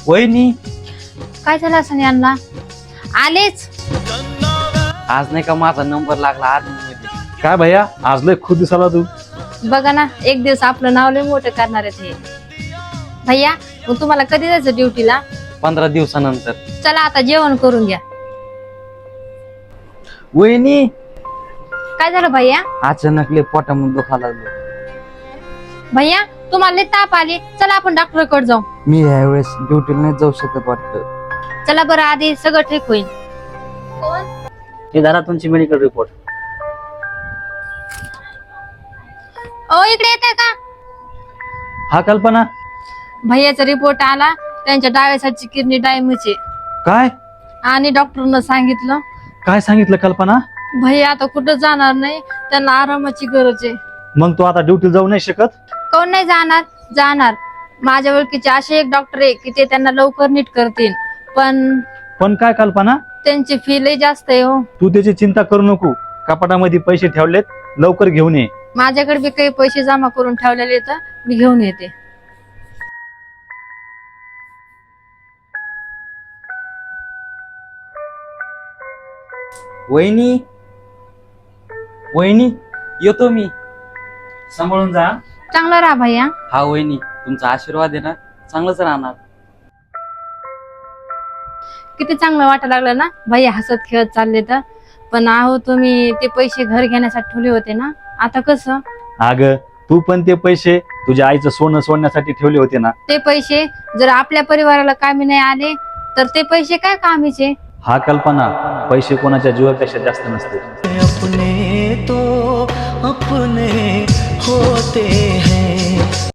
वहिनी, काय झालं असं यांना? आलेच. आज नाही का माझा नंबर लागला आर्मी. काय भैया, आज लय खुद दिसाला तू. बघा ना, एक दिवस आपलं नाव लय मोठं करणार आहेत हे. भैया, मग तुम्हाला कधी जायचं ड्युटीला? 15 दिवसानंतर. चला आता जेवण करून घ्या. वहिनी, काय झालं भैया? अचानक लय पोटामध्ये दुखायला लागलं. भैया, तुम्हाला लय ताप आले, चला आपण डॉक्टरकडे जाऊ. मी यावेळेस ड्युटीला नाही जाऊ शकत वाटतं. चला बरं, आधी सगळं ठीक होईल. हे धरा तुमची मेडिकल रिपोर्ट. ओ, इकडे येते का? हा कल्पना. भैयाचा रिपोर्ट आला, त्यांच्या डाव्यासाची किडनी डॅमेज आहे. काय आणि डॉक्टरनं सांगितलं काय सांगितलं कल्पना? भैया आता कुठं जाणार नाही, त्यांना आरामाची गरज आहे. मग तू आता ड्युटीला जाऊ नाही शकत? कोण नाही जाणार? जाणार. माझ्या ओळखीचे असे एक डॉक्टर आहे की ते त्यांना लवकर नीट करतील, पण काय कल्पना? त्यांची फी लय जास्त आहे हो. तू त्याची चिंता करू नको. कपाटामध्ये पैसे ठेवलेत, लवकर घेऊन ये. माझ्याकडे बी काही पैसे जमा करून ठेवलेले, तर मी घेऊन येते. वहिनी, वहिनी, येतो मी. सांभाळून जा. चांगलं राहा भैया. हा वहिनी, तुमचा आशीर्वाद आहे ना, चांगलंच राहणार. किती चांगलं वाटायला लागलं ना भैया हसत खेळत चालले तर. पण आहो, तुम्ही ते पैसे घर घेण्यासाठी ठेवले होते ना, आता कसं? अग, तू पण ते पैसे तुझ्या आईचं सोनं सोडण्यासाठी ठेवले होते ना. ते पैसे जर आपल्या परिवाराला कामी नाही आले तर ते पैसे काय कामीचे? हा कल्पना, पैसे कोणाच्या जीवापेक्षा जास्त नसते. अपने तो अपने होते हैं.